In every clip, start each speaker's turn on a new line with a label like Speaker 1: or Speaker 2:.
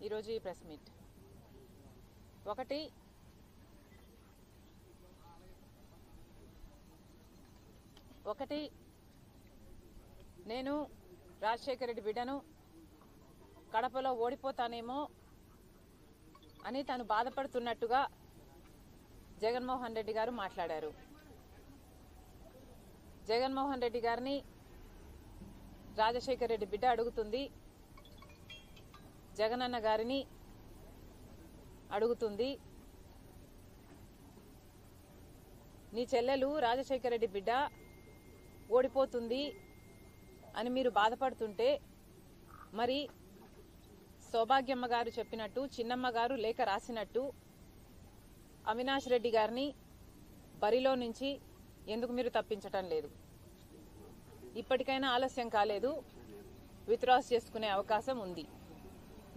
Speaker 1: ఈరోజు ఈ press meet ఒకటి నేను రాజశేఖర రెడ్డి బిడ్డను కడపలో ఓడిపోతానేమో అని తాను బాధపడుతున్నట్టుగా జగన్మోహన్ రెడ్డి గారు మాట్లాడారు. జగన్మోహన్ రెడ్డి గారిని రాజశేఖర రెడ్డి బిడ్డ అడుగుతుంది, జగనన్న గారిని అడుగుతుంది. నీ చెల్లెలు రాజశేఖర రెడ్డి బిడ్డ ఓడిపోతుంది అని మీరు బాధపడుతుంటే మరి సౌభాగ్యమ్మ గారు చెప్పినట్టు, చిన్నమ్మ గారు లేఖ రాసినట్టు అవినాష్ రెడ్డి గారిని బరిలో నుంచి ఎందుకు మీరు తప్పించటం లేదు? ఇప్పటికైనా ఆలస్యం కాలేదు, విత్డ్రాస్ చేసుకునే అవకాశం ఉంది.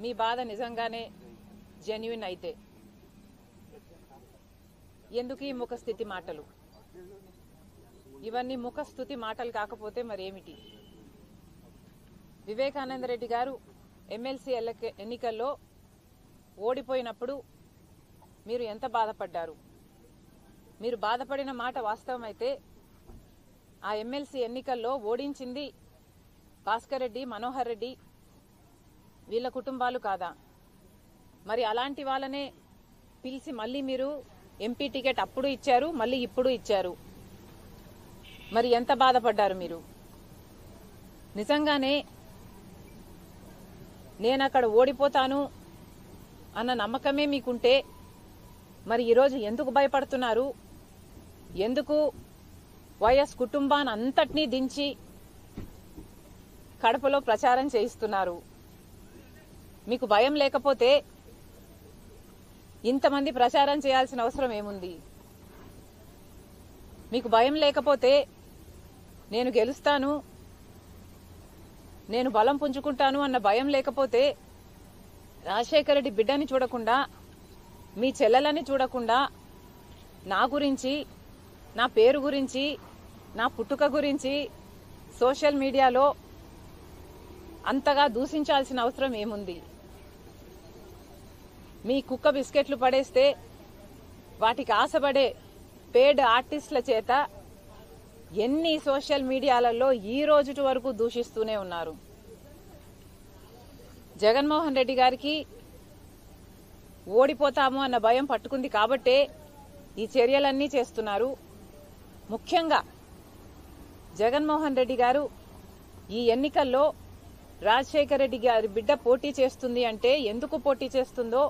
Speaker 1: మీ బాధ నిజంగానే జెన్యున్ అయితే ఎందుకు ఈ ముఖస్థితి మాటలు? ఇవన్నీ ముఖస్థుతి మాటలు కాకపోతే మరేమిటి? వివేకానంద రెడ్డి గారు ఎమ్మెల్సీ ఎన్నికల్లో ఓడిపోయినప్పుడు మీరు ఎంత బాధపడ్డారు? మీరు బాధపడిన మాట వాస్తవమైతే ఆ ఎమ్మెల్సీ ఎన్నికల్లో ఓడించింది భాస్కర్ రెడ్డి, మనోహర్ రెడ్డి వీళ్ళ కుటుంబాలు కాదా? మరి అలాంటి వాళ్ళనే పిలిచి మళ్ళీ మీరు ఎంపీ టికెట్ అప్పుడు ఇచ్చారు, మళ్ళీ ఇప్పుడు ఇచ్చారు. మరి ఎంత బాధపడ్డారు మీరు? నిజంగానే నేను అక్కడ ఓడిపోతాను అన్న నమ్మకమే మీకుంటే మరి ఈరోజు ఎందుకు భయపడుతున్నారు? ఎందుకు వైఎస్ కుటుంబాన్ని అంతటినీ దించి కడపలో ప్రచారం చేయిస్తున్నారు? మీకు భయం లేకపోతే ఇంతమంది ప్రచారం చేయాల్సిన అవసరం ఏముంది? మీకు భయం లేకపోతే నేను గెలుస్తాను, నేను బలం పుంజుకుంటాను అన్న భయం లేకపోతే రాజశేఖర రెడ్డి బిడ్డని చూడకుండా, మీ చెల్లెలని చూడకుండా నా గురించి, నా పేరు గురించి, నా పుట్టుక గురించి సోషల్ మీడియాలో అంతగా దూషించాల్సిన అవసరం ఏముంది? మీ కుక్క బిస్కెట్లు పడేస్తే వాటికి ఆశపడే పేడ్ ఆర్టిస్టుల చేత ఎన్ని సోషల్ మీడియాలలో ఈ రోజు వరకు దూషిస్తూనే ఉన్నారు. జగన్మోహన్ రెడ్డి గారికి ఓడిపోతాము అన్న భయం పట్టుకుంది కాబట్టే ఈ చర్యలన్నీ చేస్తున్నారు. ముఖ్యంగా జగన్మోహన్ రెడ్డి గారు ఈ ఎన్నికల్లో రాజశేఖర రెడ్డి గారి బిడ్డ పోటీ చేస్తుంది అంటే ఎందుకు పోటీ చేస్తుందో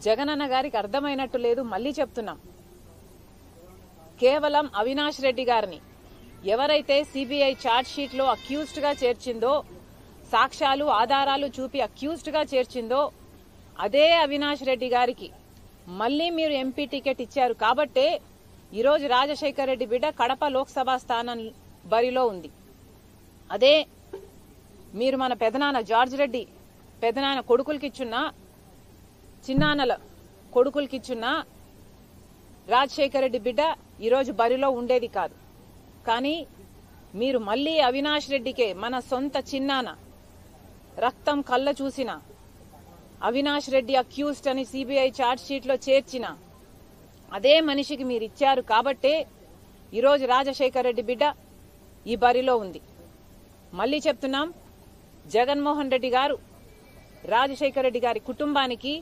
Speaker 1: జగనన్న గారికి అర్థమైనట్టు లేదు. మళ్లీ చెప్తున్నాం, కేవలం అవినాష్ రెడ్డి గారిని ఎవరైతే సిబిఐ ఛార్జ్ షీట్ లో అక్యూజ్డ్ గా చేర్చిందో, సాక్ష్యాలు ఆధారాలు చూపి అక్యూజ్డ్ గా చేర్చిందో అదే అవినాష్ రెడ్డి గారికి మళ్లీ మీరు ఎంపీ టికెట్ ఇచ్చారు కాబట్టే ఈరోజు రాజశేఖర రెడ్డి బిడ్డ కడప లోక్సభ స్థానం బరిలో ఉంది. అదే మీరు మన పెదనాన్న జార్జ్ రెడ్డి పెదనాన్న కొడుకులకిచ్చున్నా, చిన్నాన్నల కొడుకులకిచ్చున్నా రాజశేఖర రెడ్డి బిడ్డ ఈరోజు బరిలో ఉండేది కాదు. కానీ మీరు మళ్లీ అవినాష్ రెడ్డికే, మన సొంత చిన్నాన్న రక్తం కళ్ళ చూసిన అవినాష్ రెడ్డి అక్యూజ్డ్ అని సిబిఐ ఛార్జ్ షీట్ లో చేర్చిన అదే మనిషికి మీరు ఇచ్చారు కాబట్టే ఈరోజు రాజశేఖర రెడ్డి బిడ్డ ఈ బరిలో ఉంది. మళ్లీ చెప్తున్నాం, జగన్మోహన్ రెడ్డి గారు రాజశేఖర రెడ్డి గారి కుటుంబానికి,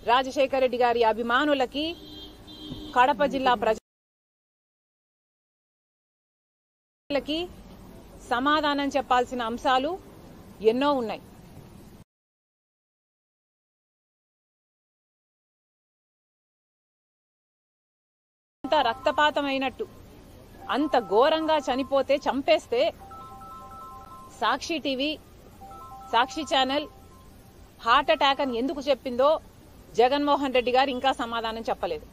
Speaker 1: రాజశేఖర రెడ్డి గారి అభిమానులకి, కడప జిల్లా ప్రజలకి సమాధానం చెప్పాల్సిన అంశాలు ఎన్నో ఉన్నాయి. అంత రక్తపాతమైనట్టు, అంత ఘోరంగా చనిపోతే, చంపేస్తే సాక్షి టీవీ, సాక్షి ఛానల్ హార్ట్ అటాక్ అని ఎందుకు చెప్పిందో జగన్మోహన్ రెడ్డి గారు ఇంకా సమాధానం చెప్పలేదు.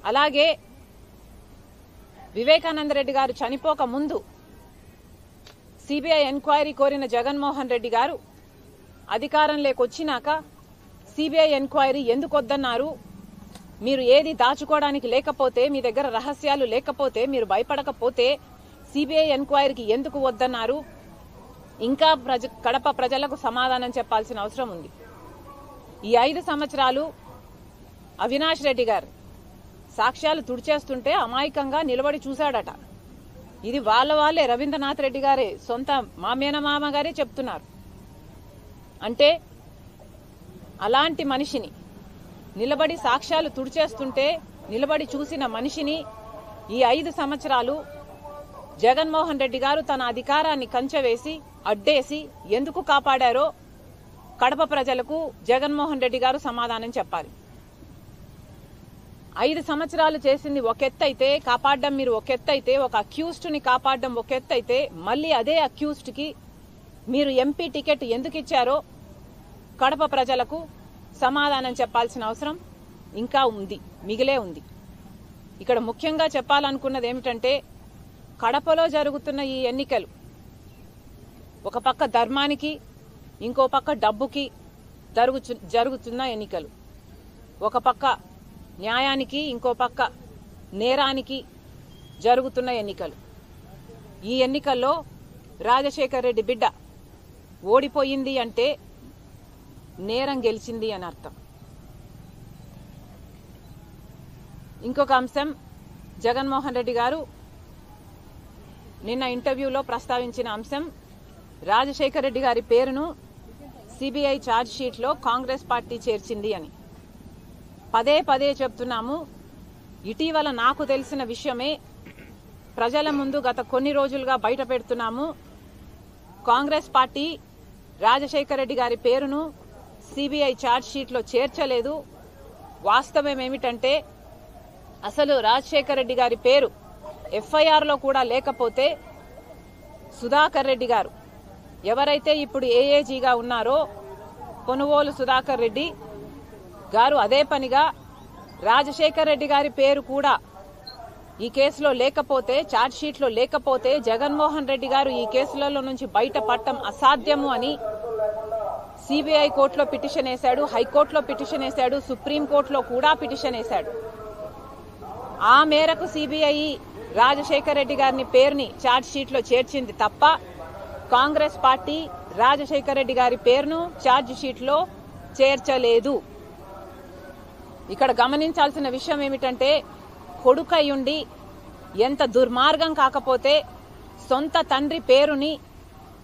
Speaker 1: అలాగే వివేకానంద రెడ్డి గారు చనిపోక ముందు సిబిఐ ఎంక్వైరీ కోరిన జగన్మోహన్ రెడ్డి గారు అధికారంలోకి వచ్చినాక సిబిఐ ఎంక్వైరీ ఎందుకు వద్దన్నారు? మీరు ఏది దాచుకోవడానికి లేకపోతే, మీ దగ్గర రహస్యాలు లేకపోతే, మీరు భయపడకపోతే సిబిఐ ఎంక్వైరీకి ఎందుకు వద్దన్నారు? ఇంకా కడప ప్రజలకు సమాధానం చెప్పాల్సిన అవసరం ఉంది. ఈ 5 సంవత్సరాలు అవినాష్ రెడ్డి గారు సాక్ష్యాలు తుడిచేస్తుంటే అమాయకంగా నిలబడి చూశాడట. ఇది వాళ్ళే రవీంద్రనాథ్ రెడ్డి గారే సొంత మామ గారే చెప్తున్నారు. అంటే అలాంటి మనిషిని నిలబడి సాక్ష్యాలు తుడిచేస్తుంటే నిలబడి చూసిన మనిషిని ఈ 5 సంవత్సరాలు జగన్మోహన్ రెడ్డి గారు తన అధికారాన్ని కంచెవేసి అడ్డేసి ఎందుకు కాపాడారో కడప ప్రజలకు జగన్మోహన్ రెడ్డి గారు సమాధానం చెప్పాలి. 5 సంవత్సరాలు చేసింది ఒక ఎత్తైతే, కాపాడడం మీరు ఒక ఎత్తైతే, ఒక అక్యూజ్డ్ ని కాపాడడం ఒక ఎత్తైతే, మళ్ళీ అదే అక్యూజ్డ్ కి మీరు ఎంపీ టికెట్ ఎందుకు ఇచ్చారో కడప ప్రజలకు సమాధానం చెప్పాల్సిన అవసరం ఇంకా ఉంది, మిగిలే ఉంది. ఇక్కడ ముఖ్యంగా చెప్పాలనుకున్నది ఏమిటంటే, కడపలో జరుగుతున్న ఈ ఎన్నికలు ఒక పక్క ధర్మానికి, ఇంకో పక్క డబ్బుకి జరుగుతున్న ఎన్నికలు. ఒక పక్క న్యాయానికి, ఇంకో పక్క నేరానికి జరుగుతున్న ఎన్నికలు. ఈ ఎన్నికల్లో రాజశేఖర్ రెడ్డి బిడ్డ ఓడిపోయింది అంటే నేరం గెలిచింది అని అర్థం. ఇంకొక అంశం, జగన్మోహన్ రెడ్డి గారు నిన్న ఇంటర్వ్యూలో ప్రస్తావించిన అంశం, రాజశేఖర్ రెడ్డి గారి పేరును సిబిఐ ఛార్జ్ షీట్లో కాంగ్రెస్ పార్టీ చేర్చింది అని. పదే చెప్తున్నాము. ఇటీవల నాకు తెలిసిన విషయమే ప్రజల ముందు గత కొన్ని రోజులుగా బయట పెడుతున్నాము. కాంగ్రెస్ పార్టీ రాజశేఖర్ రెడ్డి గారి పేరును సిబిఐ ఛార్జ్ షీట్లో చేర్చలేదు. వాస్తవం ఏమిటంటే, అసలు రాజశేఖర్ రెడ్డి గారి పేరు ఎఫ్ఐఆర్లో కూడా లేకపోతే సుధాకర్ రెడ్డి గారు, ఎవరైతే ఇప్పుడు ఏఏజీగా ఉన్నారో కొనుగోలు సుధాకర్ రెడ్డి గారు, అదే పనిగా రాజశేఖర్ రెడ్డి గారి పేరు కూడా ఈ కేసులో లేకపోతే, ఛార్జ్ షీట్లో లేకపోతే, జగన్మోహన్ రెడ్డి గారు ఈ కేసులలో నుంచి బయటపడటం అసాధ్యము అని సిబిఐ కోర్టులో పిటిషన్ వేశాడు, హైకోర్టులో పిటిషన్ వేశాడు, సుప్రీంకోర్టులో కూడా పిటిషన్ వేశాడు. ఆ మేరకు సిబిఐ రాజశేఖర్ రెడ్డి గారిని పేరుని ఛార్జ్ షీట్లో చేర్చింది తప్ప కాంగ్రెస్ పార్టీ రాజశేఖర్ రెడ్డి గారి పేరును ఛార్జ్ షీట్లో చేర్చలేదు. ఇక్కడ గమనించాల్సిన విషయం ఏమిటంటే, కొడుకయ్యుండి ఎంత దుర్మార్గం కాకపోతే సొంత తండ్రి పేరుని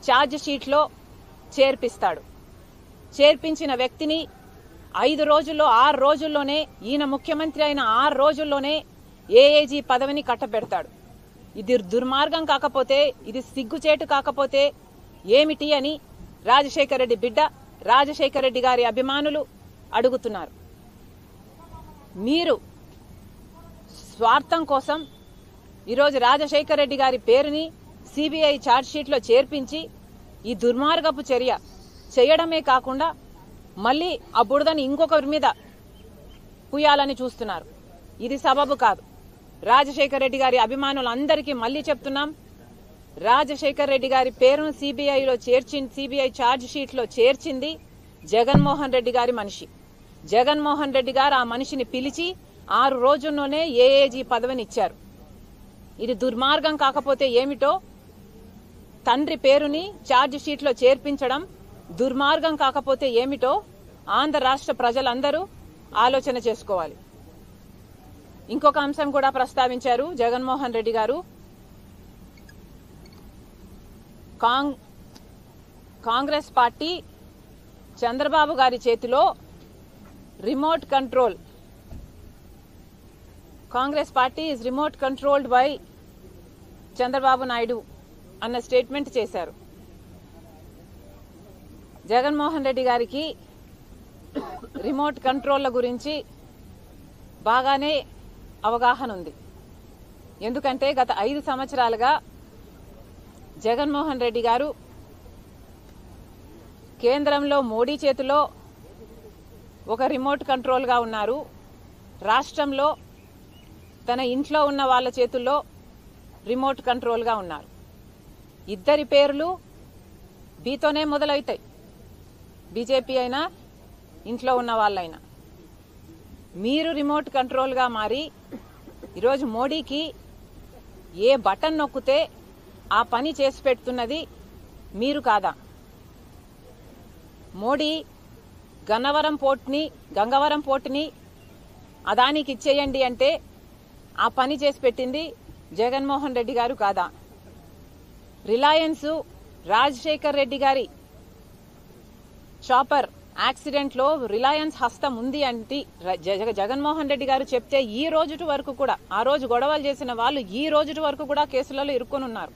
Speaker 1: ఛార్జ్ షీట్లో చేర్పిస్తాడు. చేర్పించిన వ్యక్తిని 5 రోజుల్లో 6 రోజుల్లోనే, ఈయన ముఖ్యమంత్రి అయిన 6 రోజుల్లోనే ఏఏజీ పదవిని కట్టబెడతాడు. ఇది దుర్మార్గం కాకపోతే, ఇది సిగ్గుచేటు కాకపోతే ఏమిటి అని రాజశేఖర్ రెడ్డి బిడ్డ, రాజశేఖర్ రెడ్డి గారి అభిమానులు అడుగుతున్నారు. మీరు స్వార్థం కోసం ఈరోజు రాజశేఖర్ రెడ్డి గారి పేరుని సిబిఐ ఛార్జ్ షీట్లో చేర్పించి ఈ దుర్మార్గపు చర్య చేయడమే కాకుండా మళ్ళీ ఆ బురదని ఇంకొకరి మీద పూయాలని చూస్తున్నారు. ఇది సబబు కాదు. రాజశేఖర్ రెడ్డి గారి అభిమానులందరికీ మళ్లీ చెప్తున్నాం, రాజశేఖర్ రెడ్డి గారి పేరును సిబిఐ ఛార్జ్ షీట్లో చేర్చింది జగన్మోహన్ రెడ్డి గారి మనిషి. జగన్మోహన్ రెడ్డి గారు ఆ మనిషిని పిలిచి 6 రోజుల్లోనే ఏఏజీ పదవిని ఇచ్చారు. ఇది దుర్మార్గం కాకపోతే ఏమిటో, తండ్రి పేరుని ఛార్జ్ షీట్లో చేర్పించడం దుర్మార్గం కాకపోతే ఏమిటో ఆంధ్ర రాష్ట్ర ప్రజలందరూ ఆలోచన చేసుకోవాలి. ఇంకొక అంశం కూడా ప్రస్తావించారు జగన్మోహన్ రెడ్డి గారు. కాంగ్రెస్ పార్టీ చంద్రబాబు గారి చేతిలో remote control, Congress party is remote controlled by Chandrababu Naidu అన్న స్టేట్మెంట్ చేశారు. జగన్మోహన్ రెడ్డి గారికి రిమోట్ కంట్రోళ్ల గురించి బాగానే అవగాహన ఉంది. ఎందుకంటే గత 5 సంవత్సరాలుగా జగన్మోహన్ రెడ్డి గారు కేంద్రంలో మోడీ చేతిలో ఒక రిమోట్ కంట్రోల్గా ఉన్నారు, రాష్ట్రంలో తన ఇంట్లో ఉన్న వాళ్ళ చేతుల్లో రిమోట్ కంట్రోల్గా ఉన్నారు. ఇద్దరి పేర్లు బీతోనే మొదలవుతాయి, బీజేపీ అయినా ఇంట్లో ఉన్న వాళ్ళైనా. మీరు రిమోట్ కంట్రోల్గా మారి ఈరోజు మోడీకి ఏ బటన్ నొక్కితే ఆ పని చేసి పెడుతున్నది మీరు కాదా? మోడీ గంగవరం పోర్టుని అదానికి ఇచ్చేయండి అంటే ఆ పని చేసి పెట్టింది జగన్మోహన్ రెడ్డి గారు కాదా? రిలయన్స్ రాజశేఖర్ రెడ్డి గారి చాపర్ యాక్సిడెంట్ లో రిలయన్స్ హస్తం ఉంది అంటే జగన్మోహన్ రెడ్డి గారు చెప్తే ఈ రోజు వరకు కూడా, ఆ రోజు గొడవలు చేసిన వాళ్ళు ఈ రోజు వరకు కూడా కేసులలో ఇరుక్కొని ఉన్నారు.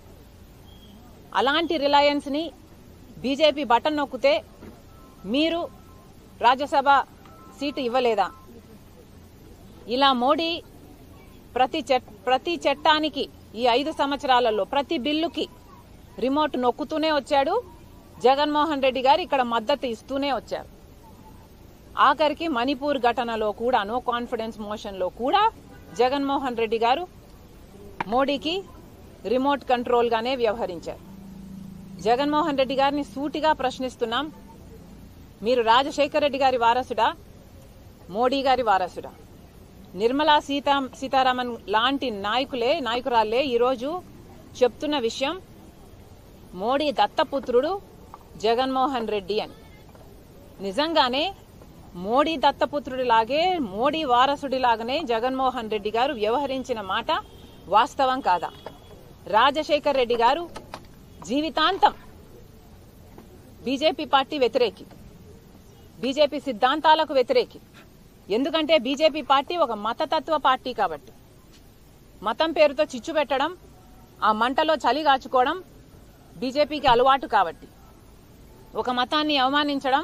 Speaker 1: అలాంటి రిలయన్స్ ని బీజేపీ బటన్ నొక్కితే మీరు రాజ్యసభ సీటు ఇవ్వలేదా? ఇలా మోడీ ప్రతి చట్టానికి ఈ 5 సంవత్సరాలలో ప్రతి బిల్లుకి రిమోట్ నొక్కుతూనే వచ్చాడు. జగన్మోహన్ రెడ్డి గారు ఇక్కడ మద్దతు ఇస్తూనే వచ్చారు. ఆఖరికి మణిపూర్ ఘటనలో కూడా, నో కాన్ఫిడెన్స్ మోషన్ లో కూడా జగన్మోహన్ రెడ్డి గారు మోడీకి రిమోట్ కంట్రోల్ గానే వ్యవహరించారు. జగన్మోహన్ రెడ్డి గారిని సూటిగా ప్రశ్నిస్తున్నాం, మీరు రాజశేఖర్ రెడ్డి గారి వారసుడా, మోడీ గారి వారసుడా? నిర్మలా సీతారామన్ లాంటి నాయకురాలే ఈరోజు చెప్తున్న విషయం మోడీ దత్తపుత్రుడు జగన్మోహన్ రెడ్డి అని. నిజంగానే మోడీ దత్తపుత్రుడిలాగే, మోడీ వారసుడిలాగానే జగన్మోహన్ రెడ్డి గారు వ్యవహరించిన మాట వాస్తవం కాదా? రాజశేఖర్ రెడ్డి గారు జీవితాంతం బీజేపీ పార్టీ వ్యతిరేకి, బీజేపీ సిద్ధాంతాలకు వ్యతిరేకి. ఎందుకంటే బీజేపీ పార్టీ ఒక మతతత్వ పార్టీ కాబట్టి. మతం పేరుతో చిచ్చు పెట్టడం, ఆ మంటలో చలి కాచుకోవడం బీజేపీకి అలవాటు కాబట్టి. ఒక మతాన్ని అవమానించడం,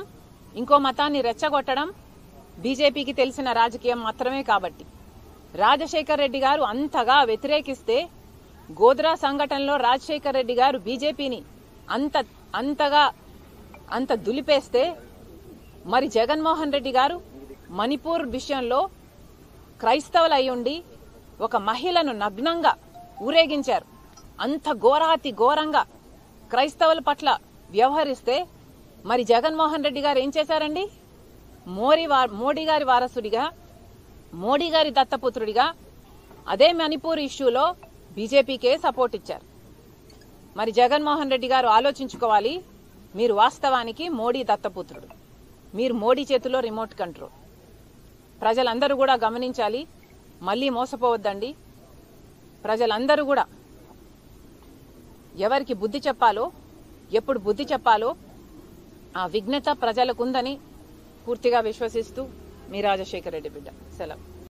Speaker 1: ఇంకో మతాన్ని రెచ్చగొట్టడం బీజేపీకి తెలిసిన రాజకీయం మాత్రమే కాబట్టి. రాజశేఖర్ రెడ్డి గారు అంతగా వ్యతిరేకిస్తే, గోద్రా సంఘటనలో రాజశేఖర్ రెడ్డి గారు బీజేపీని అంత దులిపేస్తే, మరి జగన్మోహన్ రెడ్డి గారు మణిపూర్ విషయంలో క్రైస్తవులు అయ్యుండి ఒక మహిళను నగ్నంగా ఊరేగించారు. అంత ఘోరాతి ఘోరంగా క్రైస్తవుల పట్ల వ్యవహరిస్తే మరి జగన్మోహన్ రెడ్డి గారు ఏం చేశారండి? మోడీ గారి వారసుడిగా, మోడీ గారి దత్తపుత్రుడిగా అదే మణిపూర్ ఇష్యూలో బీజేపీకే సపోర్ట్ ఇచ్చారు. మరి జగన్మోహన్ రెడ్డి గారు ఆలోచించుకోవాలి, మీరు వాస్తవానికి మోడీ దత్తపుత్రుడు, మీరు మోడీ చేతిలో రిమోట్ కంట్రోల్. ప్రజలందరూ కూడా గమనించాలి, మళ్లీ మోసపోవద్దండి. ప్రజలందరూ కూడా ఎవరికి బుద్ధి చెప్పాలో, ఎప్పుడు బుద్ధి చెప్పాలో ఆ విఘ్నత ప్రజలకుందని పూర్తిగా విశ్వసిస్తూ మీ రాజశేఖర్ రెడ్డి బిడ్డ. సెలవు.